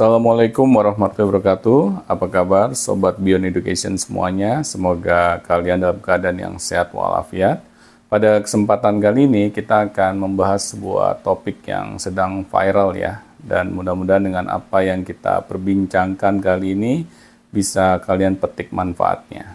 Assalamualaikum warahmatullahi wabarakatuh. Apa kabar Sobat Beyond Education semuanya? Semoga kalian dalam keadaan yang sehat walafiat. Pada kesempatan kali ini kita akan membahas sebuah topik yang sedang viral ya. Dan mudah-mudahan dengan apa yang kita perbincangkan kali ini bisa kalian petik manfaatnya.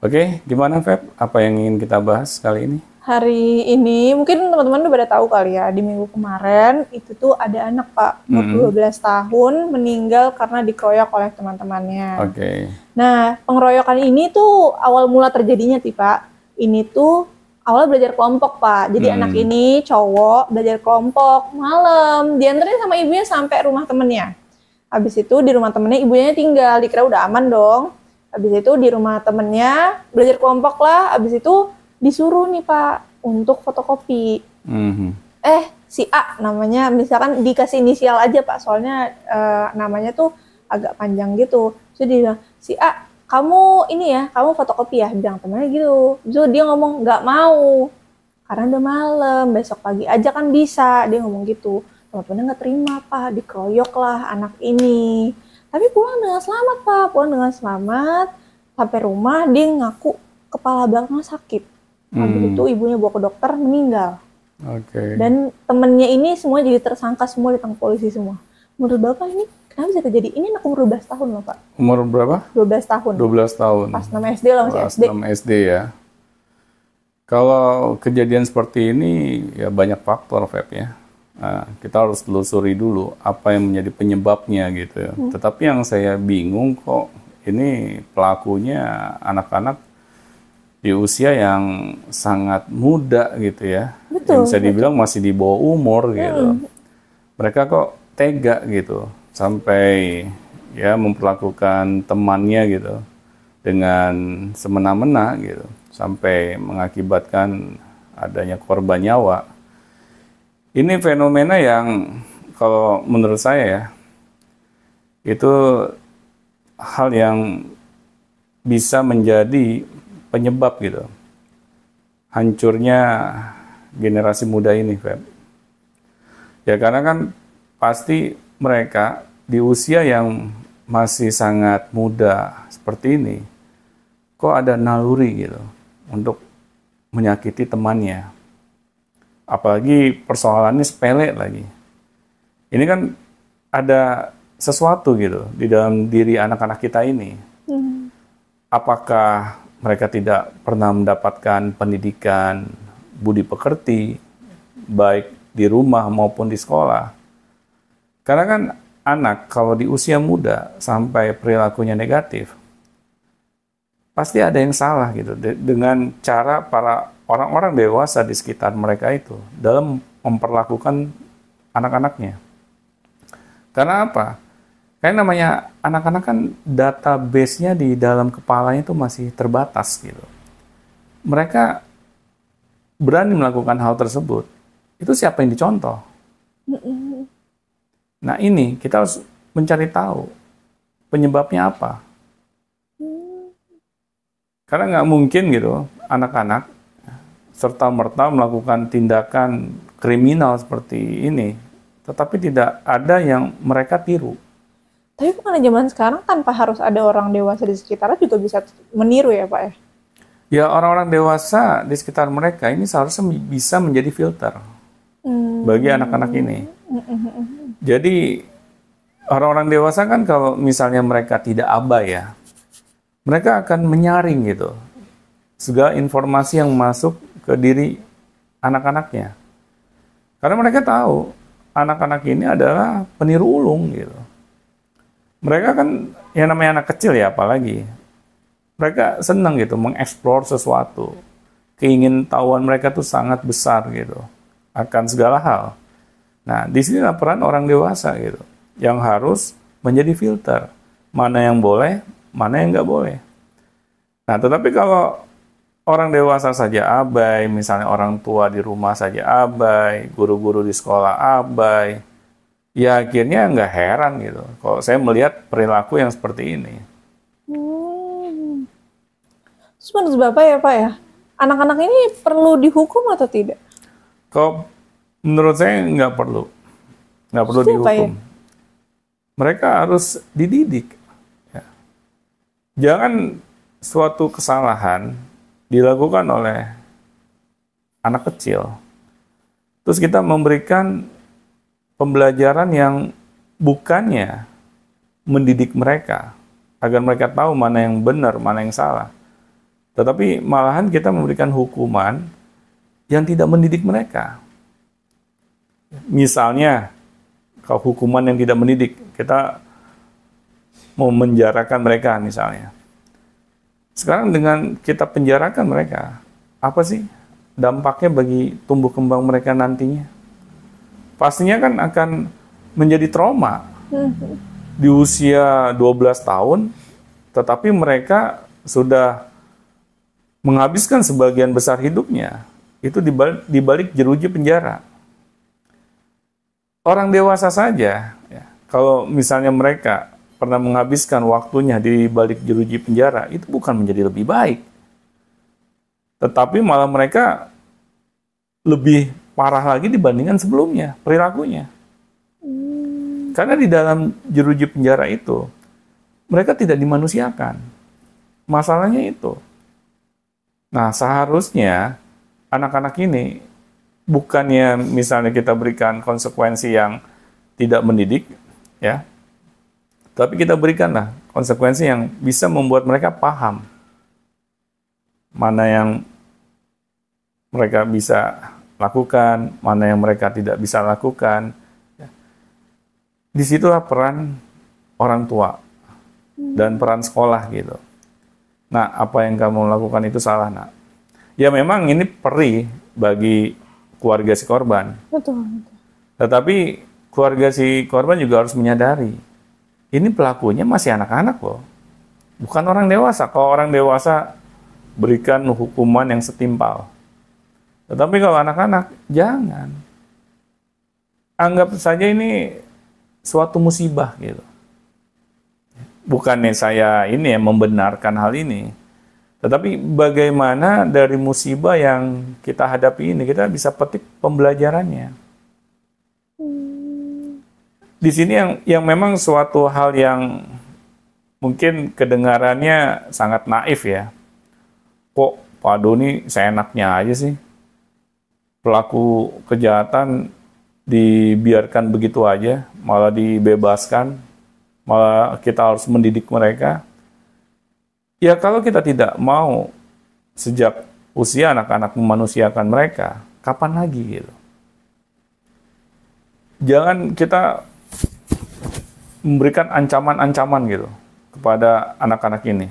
Oke, gimana Feb? Apa yang ingin kita bahas kali ini? Hari ini mungkin teman-teman udah pada tahu kali ya, di minggu kemarin itu tuh ada anak Pak, umur 12 tahun meninggal karena dikeroyok oleh teman-temannya. Oke. Nah, pengeroyokan ini tuh awal mula terjadinya sih Pak. Ini tuh awalnya belajar kelompok Pak. Jadi anak ini cowok belajar kelompok malam, dianterin sama ibunya sampai rumah temennya. Habis itu di rumah temennya ibunya tinggal, dikira udah aman dong. Habis itu di rumah temennya belajar kelompok lah, habis itu disuruh nih Pak untuk fotokopi. Si A namanya, misalkan dikasih inisial aja Pak, soalnya namanya tuh agak panjang gitu. Jadi dia bilang, si A, kamu ini ya, kamu fotokopi ya, bilang temannya gitu. Terus dia ngomong nggak mau, karena udah malam, besok pagi aja kan bisa. Dia ngomong gitu. Teman-temannya nggak terima Pak, dikeroyok lah anak ini. Tapi pulang dengan selamat Pak, pulang dengan selamat. Sampai rumah dia ngaku kepala belakangnya sakit. Habis itu ibunya bawa ke dokter, meninggal. Oke. Dan temennya ini semua jadi tersangka, semua ditangkap polisi semua. Menurut Bapak ini kenapa bisa terjadi? Ini anak umur 12 tahun loh Pak. Umur berapa? 12 tahun. 12 tahun. Pas 6 SD lah, masih Kelas SD. 6 SD ya. Kalau kejadian seperti ini ya banyak faktor Feb ya. Nah, kita harus telusuri dulu apa yang menjadi penyebabnya gitu ya. Tetapi yang saya bingung kok ini pelakunya anak-anak di usia yang sangat muda gitu ya. Betul, Yang bisa dibilang masih di bawah umur gitu. Mereka kok tega gitu sampai ya memperlakukan temannya gitu dengan semena-mena gitu sampai mengakibatkan adanya korban nyawa. Ini fenomena yang kalau menurut saya ya itu hal yang bisa menjadi penyebab gitu hancurnya generasi muda ini, Feb. Ya karena kan pasti mereka di usia yang masih sangat muda seperti ini, kok ada naluri gitu untuk menyakiti temannya. Apalagi persoalannya sepele lagi. Ini kan ada sesuatu gitu di dalam diri anak-anak kita ini. Apakah mereka tidak pernah mendapatkan pendidikan budi pekerti, baik di rumah maupun di sekolah. Karena kan anak kalau di usia muda sampai perilakunya negatif, pasti ada yang salah gitu dengan cara para orang-orang dewasa di sekitar mereka itu dalam memperlakukan anak-anaknya. Karena apa? Karena namanya anak-anak kan database-nya di dalam kepalanya itu masih terbatas gitu. Mereka berani melakukan hal tersebut. Itu siapa yang dicontoh? Nah ini kita harus mencari tahu penyebabnya apa. Karena nggak mungkin gitu anak-anak serta-merta melakukan tindakan kriminal seperti ini. Tetapi tidak ada yang mereka tiru. Tapi bukan zaman sekarang tanpa harus ada orang dewasa di sekitarnya juga bisa meniru ya Pak ya? Ya orang-orang dewasa di sekitar mereka ini seharusnya bisa menjadi filter bagi anak-anak ini. Jadi orang-orang dewasa kan kalau misalnya mereka tidak abai ya, mereka akan menyaring gitu segala informasi yang masuk ke diri anak-anaknya. Karena mereka tahu anak-anak ini adalah peniru ulung gitu. Mereka kan yang namanya anak kecil ya apalagi. Mereka senang gitu mengeksplor sesuatu. Keingintahuan mereka tuh sangat besar gitu akan segala hal. Nah, di sini peran orang dewasa gitu yang harus menjadi filter. Mana yang boleh, mana yang nggak boleh. Nah, tetapi kalau orang dewasa saja abai, misalnya orang tua di rumah saja abai, guru-guru di sekolah abai, ya akhirnya nggak heran gitu kalau saya melihat perilaku yang seperti ini. Terus menurut Bapak ya Pak ya, anak-anak ini perlu dihukum atau tidak? Kalau menurut saya nggak perlu Itu apa dihukum. ya? mereka harus dididik. Ya. Jangan suatu kesalahan dilakukan oleh anak kecil, terus kita memberikan pembelajaran yang bukannya mendidik mereka agar mereka tahu mana yang benar, mana yang salah, tetapi malahan kita memberikan hukuman yang tidak mendidik mereka. Misalnya, kalau hukuman yang tidak mendidik, kita mau menjarakan mereka misalnya. Sekarang dengan kita penjarakan mereka, apa sih dampaknya bagi tumbuh kembang mereka nantinya? Pastinya kan akan menjadi trauma. Di usia 12 tahun, tetapi mereka sudah menghabiskan sebagian besar hidupnya, itu di balik jeruji penjara. Orang dewasa saja, ya, kalau misalnya mereka pernah menghabiskan waktunya di balik jeruji penjara, itu bukan menjadi lebih baik. Tetapi malah mereka lebih parah lagi dibandingkan sebelumnya, perilakunya. Karena di dalam jeruji penjara itu, mereka tidak dimanusiakan. Masalahnya itu. Nah, seharusnya anak-anak ini, bukannya misalnya kita berikan konsekuensi yang tidak mendidik, ya, tapi kita berikanlah konsekuensi yang bisa membuat mereka paham mana yang mereka bisa lakukan, mana yang mereka tidak bisa lakukan. Disitulah peran orang tua dan peran sekolah gitu. Nah, apa yang kamu lakukan itu salah, nak. Ya memang ini perih bagi keluarga si korban. Betul. Tetapi keluarga si korban juga harus menyadari, ini pelakunya masih anak-anak loh. Bukan orang dewasa. Kalau orang dewasa berikan hukuman yang setimpal. Tetapi kalau anak-anak, jangan. Anggap saja ini suatu musibah gitu. Bukannya saya ini ya membenarkan hal ini. Tetapi bagaimana dari musibah yang kita hadapi ini, kita bisa petik pembelajarannya. Di sini yang memang suatu hal yang mungkin kedengarannya sangat naif ya. Kok Pak Doni seenaknya aja sih? Pelaku kejahatan dibiarkan begitu aja, malah dibebaskan, malah kita harus mendidik mereka. Ya kalau kita tidak mau sejak usia anak-anak memanusiakan mereka, kapan lagi gitu? Jangan kita memberikan ancaman-ancaman gitu kepada anak-anak ini.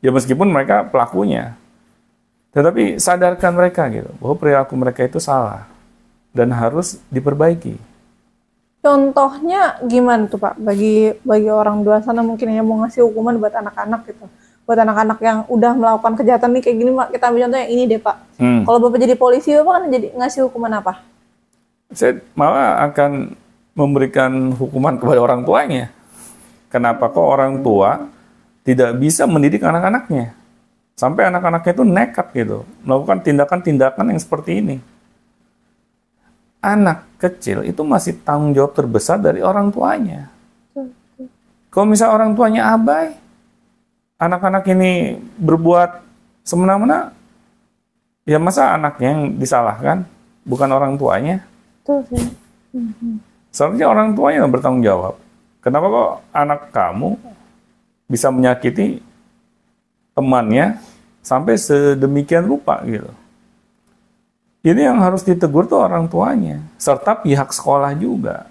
Ya meskipun mereka pelakunya, tetapi sadarkan mereka gitu bahwa perilaku mereka itu salah dan harus diperbaiki. Contohnya gimana tuh Pak? Bagi orang luar sana mungkin yang mau ngasih hukuman buat anak-anak gitu. Buat anak-anak yang udah melakukan kejahatan nih kayak gini, kita ambil contoh yang ini deh Pak. Kalau Bapak jadi polisi, Bapak kan jadi ngasih hukuman apa? Saya malah akan memberikan hukuman kepada orang tuanya. Kenapa kok orang tua tidak bisa mendidik anak-anaknya? Sampai anak-anaknya itu nekat gitu, melakukan tindakan-tindakan yang seperti ini. Anak kecil itu masih tanggung jawab terbesar dari orang tuanya. Kalau misal orang tuanya abai, anak-anak ini berbuat semena-mena, ya masa anaknya yang disalahkan, bukan orang tuanya? Seharusnya orang tuanya yang bertanggung jawab. Kenapa kok anak kamu bisa menyakiti temannya sampai sedemikian rupa gitu? Ini yang harus ditegur tuh orang tuanya, serta pihak sekolah juga.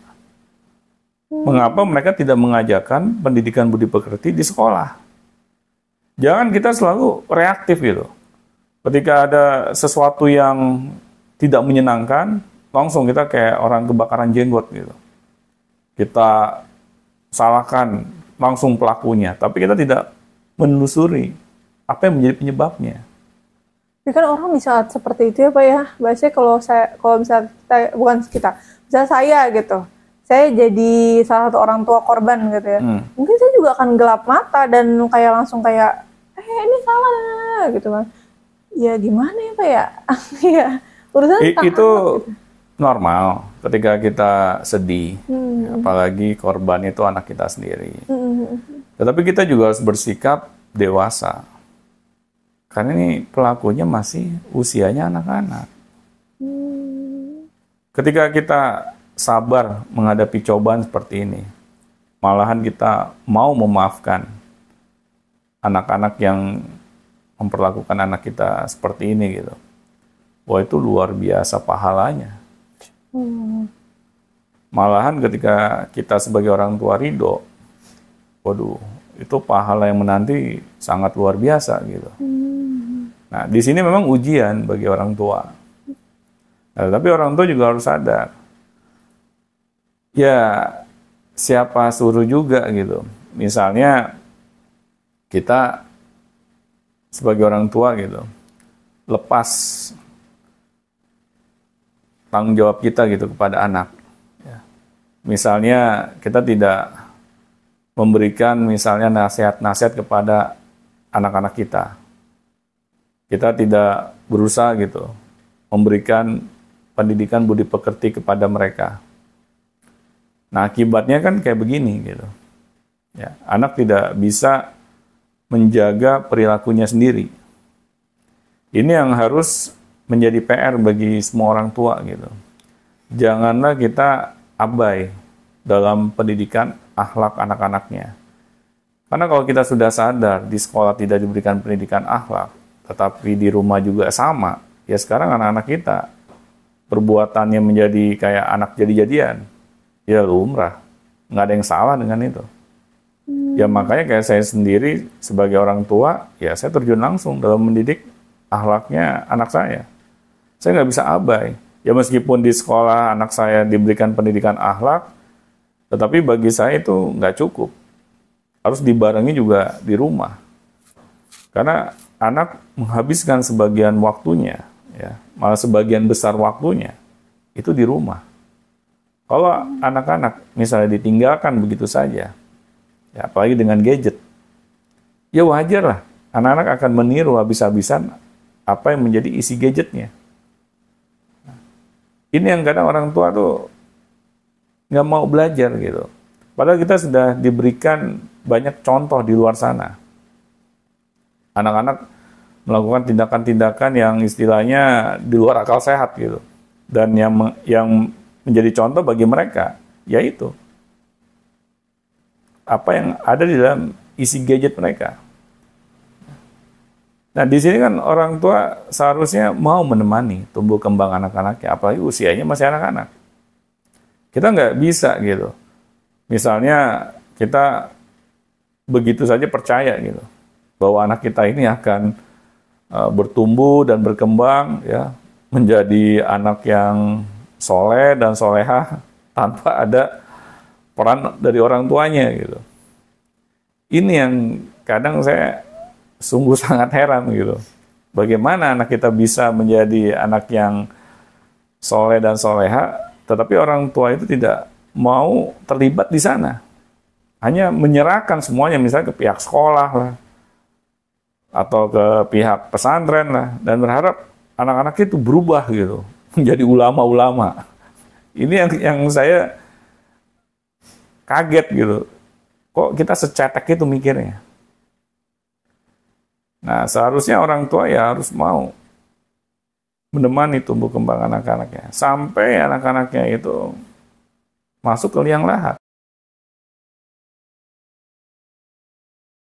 Mengapa mereka tidak mengajarkan pendidikan budi pekerti di sekolah? Jangan kita selalu reaktif gitu. Ketika ada sesuatu yang tidak menyenangkan, langsung kita kayak orang kebakaran jenggot gitu. Kita salahkan langsung pelakunya, tapi kita tidak menelusuri apa yang menjadi penyebabnya. Tapi kan orang di saat seperti itu ya Pak ya, biasanya kalau misalnya kita, bukan kita, misalnya saya gitu, saya jadi salah satu orang tua korban gitu ya, mungkin saya juga akan gelap mata dan kayak langsung kayak, ini salah gitu kan. Ya gimana ya Pak ya? Ya urusan itu normal ketika kita sedih, apalagi korban itu anak kita sendiri. Tetapi kita juga harus bersikap dewasa. Karena ini pelakunya masih usianya anak-anak. Ketika kita sabar menghadapi cobaan seperti ini, malahan kita mau memaafkan anak-anak yang memperlakukan anak kita seperti ini gitu. Wah, itu luar biasa pahalanya. Malahan ketika kita sebagai orang tua ridho, waduh, itu pahala yang menanti sangat luar biasa gitu. Nah, di sini memang ujian bagi orang tua. Nah, tapi orang tua juga harus sadar. Ya, siapa suruh juga gitu. Misalnya kita sebagai orang tua gitu, lepas tanggung jawab kita gitu kepada anak. Ya. Misalnya kita tidak memberikan misalnya nasihat-nasihat kepada anak-anak kita. Kita tidak berusaha gitu memberikan pendidikan budi pekerti kepada mereka. Nah, akibatnya kan kayak begini gitu. Ya, anak tidak bisa menjaga perilakunya sendiri. Ini yang harus menjadi PR bagi semua orang tua gitu. Janganlah kita abai dalam pendidikan akhlak anak-anaknya. Karena kalau kita sudah sadar di sekolah tidak diberikan pendidikan akhlak, tetapi di rumah juga sama, ya sekarang anak-anak kita perbuatannya menjadi kayak anak jadi-jadian, ya lumrah. Nggak ada yang salah dengan itu. Ya makanya kayak saya sendiri sebagai orang tua, ya saya terjun langsung dalam mendidik akhlaknya anak saya. Saya nggak bisa abai. Ya meskipun di sekolah anak saya diberikan pendidikan akhlak, tetapi bagi saya itu nggak cukup. Harus dibarengi juga di rumah. Karena anak menghabiskan sebagian waktunya, ya, malah sebagian besar waktunya, itu di rumah. Kalau anak-anak misalnya ditinggalkan begitu saja, ya, apalagi dengan gadget, ya wajar lah. Anak-anak akan meniru habis-habisan apa yang menjadi isi gadgetnya. Ini yang kadang orang tua tuh nggak mau belajar gitu. Padahal kita sudah diberikan banyak contoh di luar sana. Anak-anak melakukan tindakan-tindakan yang istilahnya di luar akal sehat gitu. Dan yang menjadi contoh bagi mereka, yaitu apa yang ada di dalam isi gadget mereka. Nah, di sini kan orang tua seharusnya mau menemani tumbuh kembang anak-anaknya, apalagi usianya masih anak-anak. Kita nggak bisa gitu. Misalnya kita begitu saja percaya gitu bahwa anak kita ini akan bertumbuh dan berkembang ya menjadi anak yang soleh dan solehah tanpa ada peran dari orang tuanya gitu. Ini yang kadang saya sungguh sangat heran gitu. Bagaimana anak kita bisa menjadi anak yang soleh dan soleha, tetapi orang tua itu tidak mau terlibat di sana. Hanya menyerahkan semuanya misalnya ke pihak sekolah lah, atau ke pihak pesantren lah, dan berharap anak-anak itu berubah gitu, menjadi ulama-ulama. Ini yang saya kaget gitu. Kok kita secetek itu mikirnya? Nah, seharusnya orang tua ya harus mau menemani tumbuh kembang anak-anaknya. Sampai anak-anaknya itu masuk ke liang lahat.